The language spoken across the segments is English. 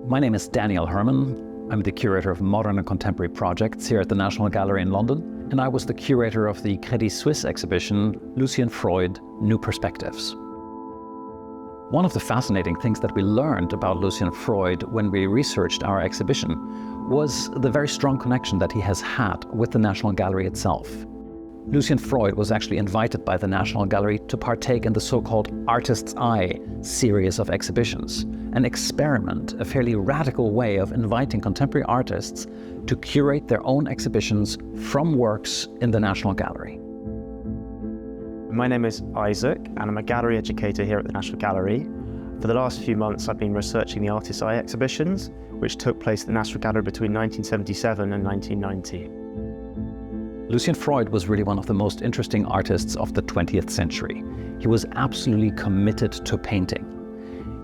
My name is Daniel Herrmann. I'm the curator of modern and contemporary projects here at the National Gallery in London, and I was the curator of the Credit Suisse exhibition, Lucian Freud, New Perspectives. One of the fascinating things that we learned about Lucian Freud when we researched our exhibition was the very strong connection that he has had with the National Gallery itself. Lucian Freud was actually invited by the National Gallery to partake in the so-called Artist's Eye series of exhibitions, an experiment, a fairly radical way of inviting contemporary artists to curate their own exhibitions from works in the National Gallery. My name is Isaac, and I'm a gallery educator here at the National Gallery. For the last few months, I've been researching the Artist's Eye exhibitions, which took place at the National Gallery between 1977 and 1990. Lucian Freud was really one of the most interesting artists of the 20th century. He was absolutely committed to painting.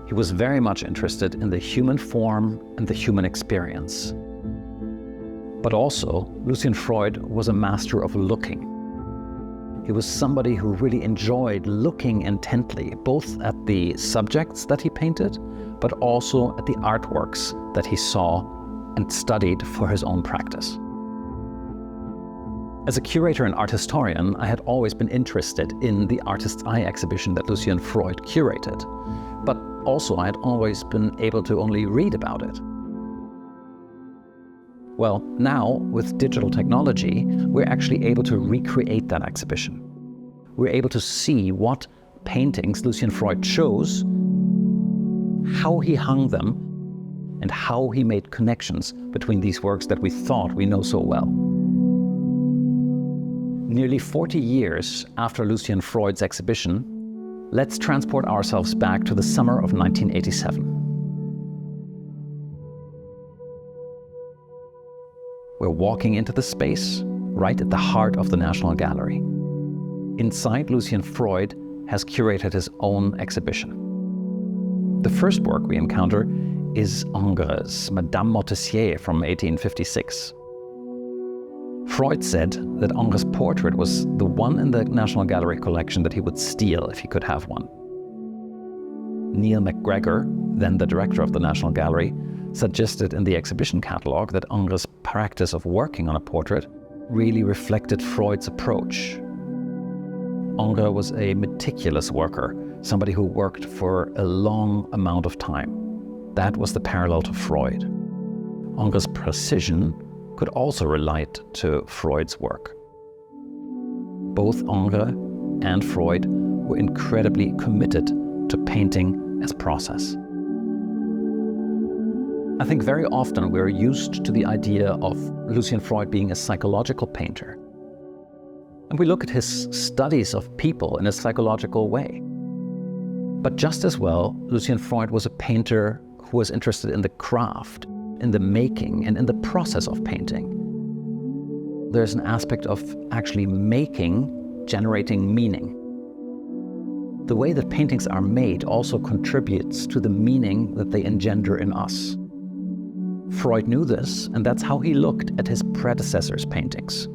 He was very much interested in the human form and the human experience. But also, Lucian Freud was a master of looking. He was somebody who really enjoyed looking intently, both at the subjects that he painted, but also at the artworks that he saw and studied for his own practice. As a curator and art historian, I had always been interested in the Artist's Eye exhibition that Lucian Freud curated, but also I had always been able to only read about it. Well, now, with digital technology, we're actually able to recreate that exhibition. We're able to see what paintings Lucian Freud chose, how he hung them, and how he made connections between these works that we thought we know so well. Nearly 40 years after Lucian Freud's exhibition, let's transport ourselves back to the summer of 1987. We're walking into the space right at the heart of the National Gallery. Inside, Lucian Freud has curated his own exhibition. The first work we encounter is Ingres, Madame Montessier from 1856. Freud said that Ingres' portrait was the one in the National Gallery collection that he would steal if he could have one. Neil MacGregor, then the director of the National Gallery, suggested in the exhibition catalogue that Ingres' practice of working on a portrait really reflected Freud's approach. Ingres was a meticulous worker, somebody who worked for a long amount of time. That was the parallel to Freud. Ingres' precision could also relate to Freud's work. Both Ingres and Freud were incredibly committed to painting as a process. I think very often we're used to the idea of Lucian Freud being a psychological painter. And we look at his studies of people in a psychological way. But just as well, Lucian Freud was a painter who was interested in the craft, in the making, and in the process of painting. There's an aspect of actually making, generating meaning. The way that paintings are made also contributes to the meaning that they engender in us. Freud knew this, and that's how he looked at his predecessors' paintings.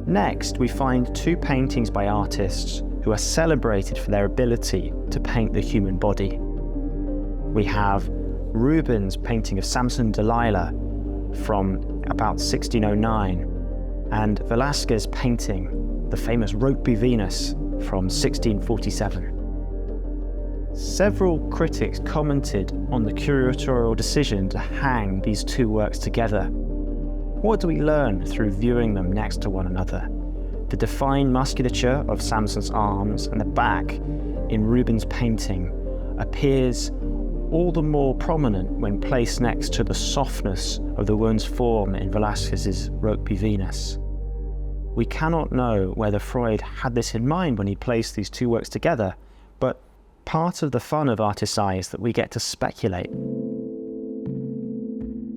Next, we find two paintings by artists who are celebrated for their ability to paint the human body. We have Reubens' painting of Samson Delilah from about 1609, and Velazquez' painting, the famous Rokeby Venus, from 1647. Several critics commented on the curatorial decision to hang these two works together. What do we learn through viewing them next to one another? The defined musculature of Samson's arms and the back in Reubens' painting appears all the more prominent when placed next to the softness of the woman's form in Velazquez's Rokeby Venus. We cannot know whether Freud had this in mind when he placed these two works together, but part of the fun of Artist's Eye is that we get to speculate.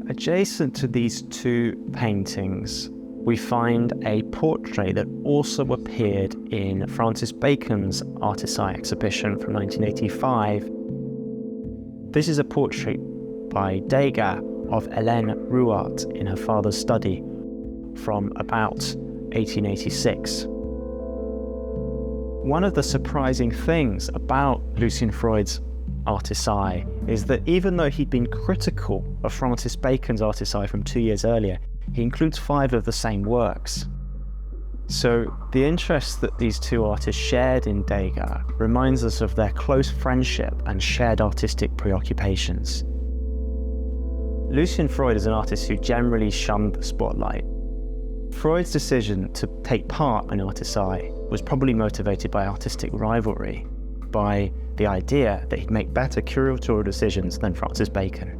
Adjacent to these two paintings, we find a portrait that also appeared in Francis Bacon's Artist's Eye exhibition from 1985. This is a portrait by Degas of Hélène Ruart in her father's study from about 1886. One of the surprising things about Lucian Freud's artist's eye is that even though he'd been critical of Francis Bacon's artist's eye from 2 years earlier, he includes 5 of the same works. So the interest that these two artists shared in Degas reminds us of their close friendship and shared artistic preoccupations. Lucian Freud is an artist who generally shunned the spotlight. Freud's decision to take part in Artist's Eye was probably motivated by artistic rivalry, by the idea that he'd make better curatorial decisions than Francis Bacon.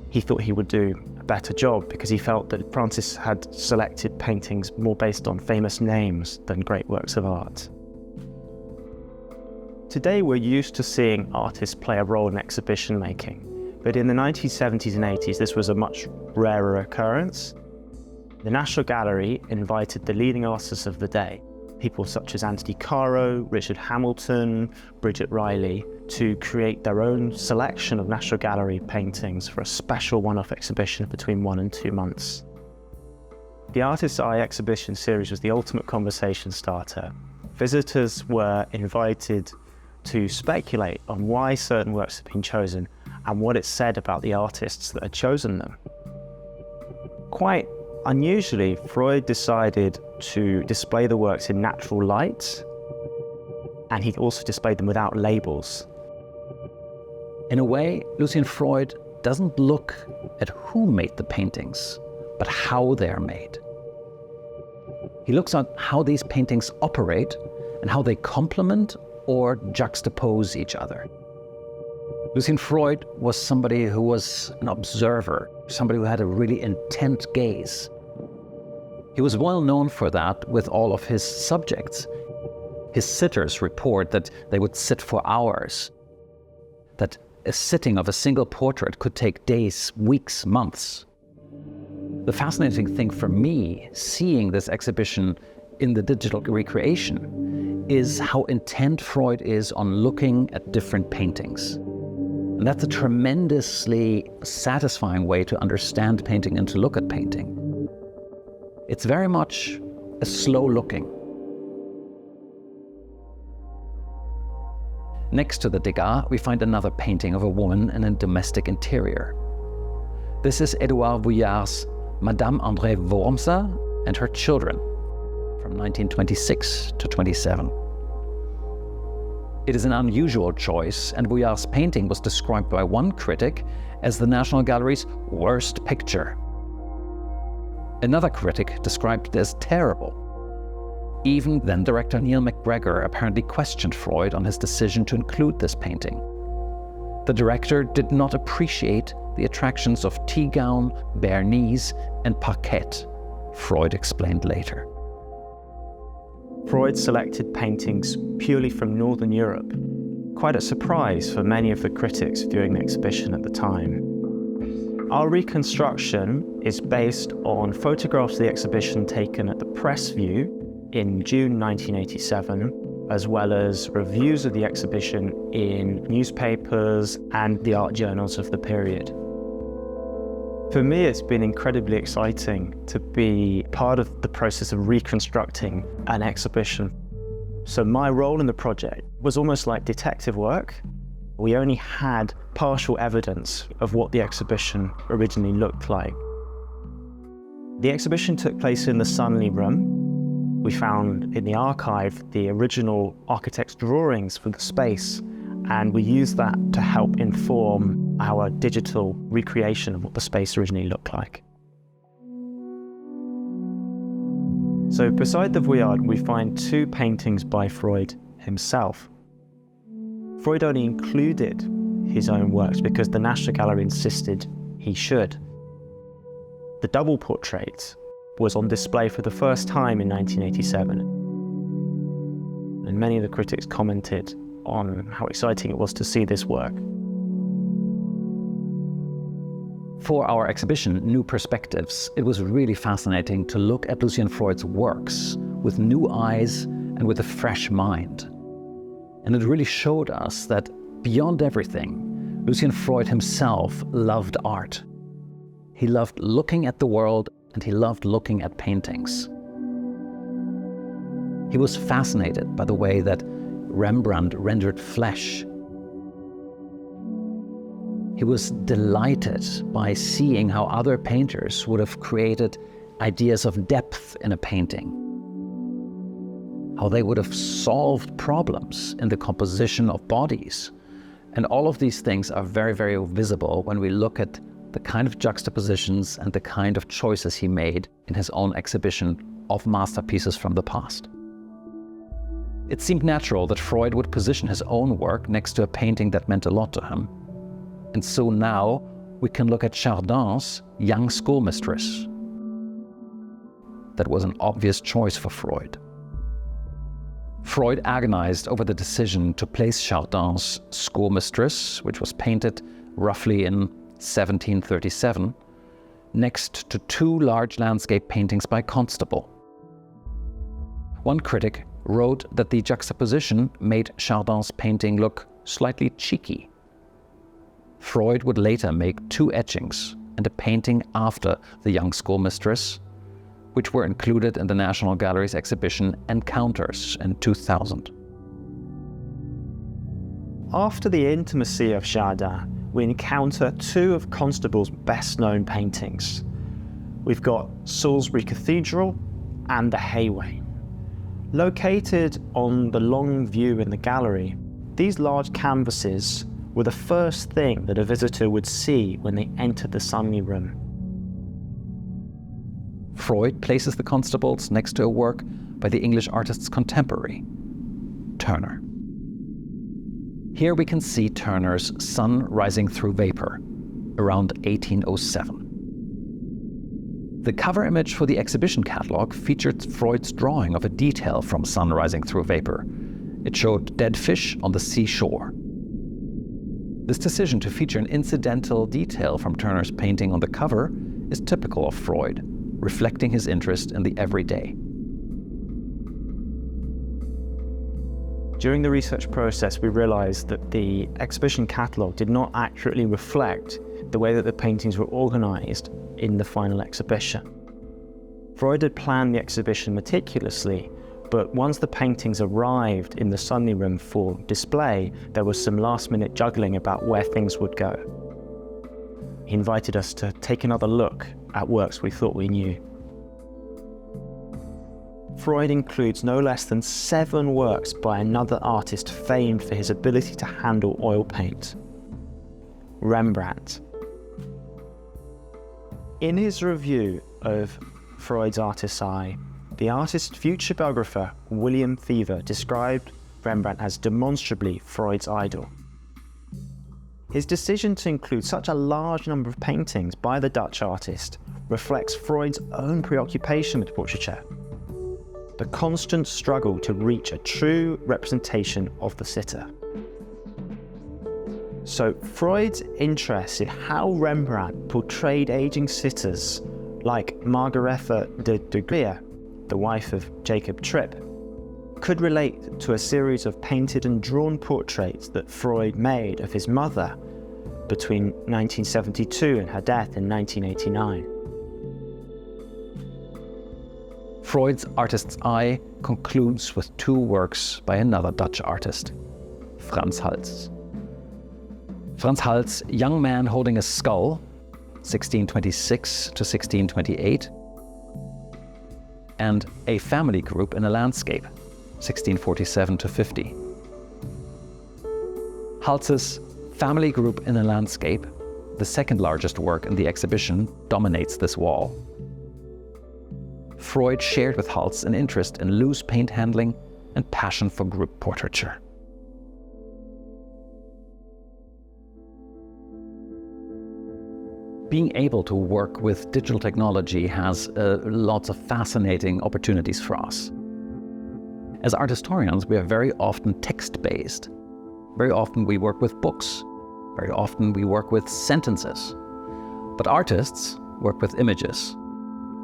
He thought he would do a better job because he felt that Francis had selected paintings more based on famous names than great works of art. Today we're used to seeing artists play a role in exhibition making, but in the 1970s and 80s this was a much rarer occurrence. The National Gallery invited the leading artists of the day, people such as Anthony Caro, Richard Hamilton, Bridget Riley, to create their own selection of National Gallery paintings for a special one-off exhibition between 1 and 2 months. The Artist's Eye exhibition series was the ultimate conversation starter. Visitors were invited to speculate on why certain works had been chosen and what it said about the artists that had chosen them. Quite unusually, Freud decided to display the works in natural light, and he also displayed them without labels. In a way, Lucian Freud doesn't look at who made the paintings, but how they're made. He looks at how these paintings operate and how they complement or juxtapose each other. Lucian Freud was somebody who was an observer, somebody who had a really intent gaze. He was well known for that with all of his subjects. His sitters report that they would sit for hours, that a sitting of a single portrait could take days, weeks, months. The fascinating thing for me, seeing this exhibition in the digital recreation, is how intent Freud is on looking at different paintings. And that's a tremendously satisfying way to understand painting and to look at painting. It's very much a slow looking. Next to the Degas, we find another painting of a woman in a domestic interior. This is Edouard Vuillard's Madame André Wormser and her children from 1926 to 27. It is an unusual choice, and Vuillard's painting was described by one critic as the National Gallery's worst picture. Another critic described it as terrible. Even then director Neil McGregor apparently questioned Freud on his decision to include this painting. The director did not appreciate the attractions of tea gown, bare knees, and parquet, Freud explained later. Freud selected paintings purely from Northern Europe, quite a surprise for many of the critics viewing the exhibition at the time. Our reconstruction is based on photographs of the exhibition taken at the Press View in June 1987, as well as reviews of the exhibition in newspapers and the art journals of the period. For me, it's been incredibly exciting to be part of the process of reconstructing an exhibition. So my role in the project was almost like detective work. We only had partial evidence of what the exhibition originally looked like. The exhibition took place in the Sunley Room. We found in the archive the original architect's drawings for the space, and we used that to help inform our digital recreation of what the space originally looked like. So beside the Vuillard, we find 2 paintings by Freud himself. Freud only included his own works because the National Gallery insisted he should. The double portrait was on display for the first time in 1987, and many of the critics commented on how exciting it was to see this work. For our exhibition, New Perspectives, it was really fascinating to look at Lucian Freud's works with new eyes and with a fresh mind. And it really showed us that beyond everything, Lucian Freud himself loved art. He loved looking at the world, and he loved looking at paintings. He was fascinated by the way that Rembrandt rendered flesh. He was delighted by seeing how other painters would have created ideas of depth in a painting, how they would have solved problems in the composition of bodies. And all of these things are very, very visible when we look at the kind of juxtapositions and the kind of choices he made in his own exhibition of masterpieces from the past. It seemed natural that Freud would position his own work next to a painting that meant a lot to him. And so now we can look at Chardin's Young Schoolmistress. That was an obvious choice for Freud. Freud agonized over the decision to place Chardin's Schoolmistress, which was painted roughly in 1737, next to two large landscape paintings by Constable. One critic wrote that the juxtaposition made Chardin's painting look slightly cheeky. Freud would later make two etchings and a painting after the Young Schoolmistress, which were included in the National Gallery's exhibition Encounters in 2000. After the intimacy of Chardin, we encounter two of Constable's best-known paintings. We've got Salisbury Cathedral and the Haywain. Located on the long view in the gallery, these large canvases were the first thing that a visitor would see when they entered the Sunny Room. Freud places the Constables next to a work by the English artist's contemporary, Turner. Here we can see Turner's Sun Rising Through Vapor, around 1807. The cover image for the exhibition catalogue featured Freud's drawing of a detail from Sun Rising Through Vapor. It showed dead fish on the seashore. This decision to feature an incidental detail from Turner's painting on the cover is typical of Freud, reflecting his interest in the everyday. During the research process, we realized that the exhibition catalogue did not accurately reflect the way that the paintings were organized in the final exhibition. Freud had planned the exhibition meticulously, but once the paintings arrived in the Sunny Room for display, there was some last-minute juggling about where things would go. He invited us to take another look at works we thought we knew. Freud includes no less than 7 works by another artist famed for his ability to handle oil paint, Rembrandt. In his review of Freud's artist's eye, the artist's future biographer, William Fever, described Rembrandt as demonstrably Freud's idol. His decision to include such a large number of paintings by the Dutch artist reflects Freud's own preoccupation with portraiture, the constant struggle to reach a true representation of the sitter. So Freud's interest in how Rembrandt portrayed aging sitters like Margaretha de Grier, the wife of Jacob Tripp, could relate to a series of painted and drawn portraits that Freud made of his mother between 1972 and her death in 1989. Freud's artist's eye concludes with 2 works by another Dutch artist, Frans Hals. Frans Hals, Young Man Holding a Skull, 1626 to 1628, and A Family Group in a Landscape, 1647 to 50. Hals's Family Group in a Landscape, the second largest work in the exhibition, dominates this wall. Freud shared with Hals an interest in loose paint handling and passion for group portraiture. Being able to work with digital technology has lots of fascinating opportunities for us. As art historians, we are very often text-based. Very often we work with books. Very often we work with sentences. But artists work with images.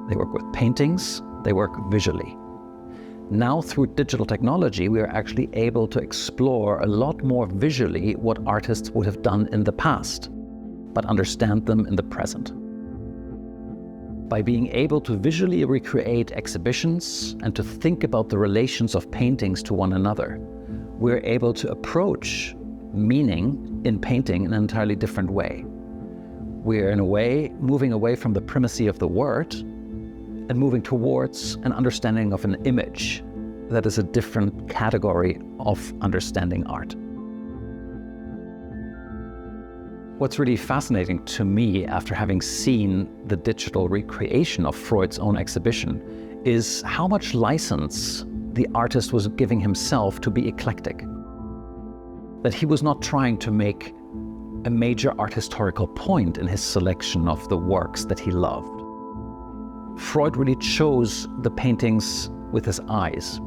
They work with paintings. They work visually. Now, through digital technology, we are actually able to explore a lot more visually what artists would have done in the past, but understand them in the present. By being able to visually recreate exhibitions and to think about the relations of paintings to one another, we're able to approach meaning in painting in an entirely different way. We're, in a way, moving away from the primacy of the word and moving towards an understanding of an image that is a different category of understanding art. What's really fascinating to me after having seen the digital recreation of Freud's own exhibition is how much license the artist was giving himself to be eclectic. That he was not trying to make a major art historical point in his selection of the works that he loved. Freud really chose the paintings with his eyes.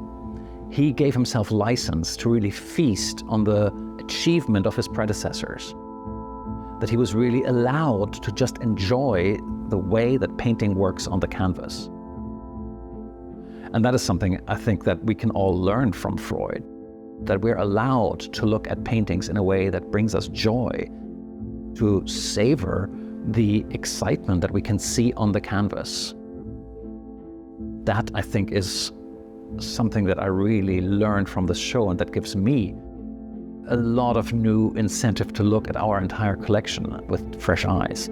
He gave himself license to really feast on the achievement of his predecessors. That he was really allowed to just enjoy the way that painting works on the canvas. And that is something I think that we can all learn from Freud, that we're allowed to look at paintings in a way that brings us joy, to savor the excitement that we can see on the canvas. That, I think, is something that I really learned from the show, and that gives me a lot of new incentive to look at our entire collection with fresh eyes.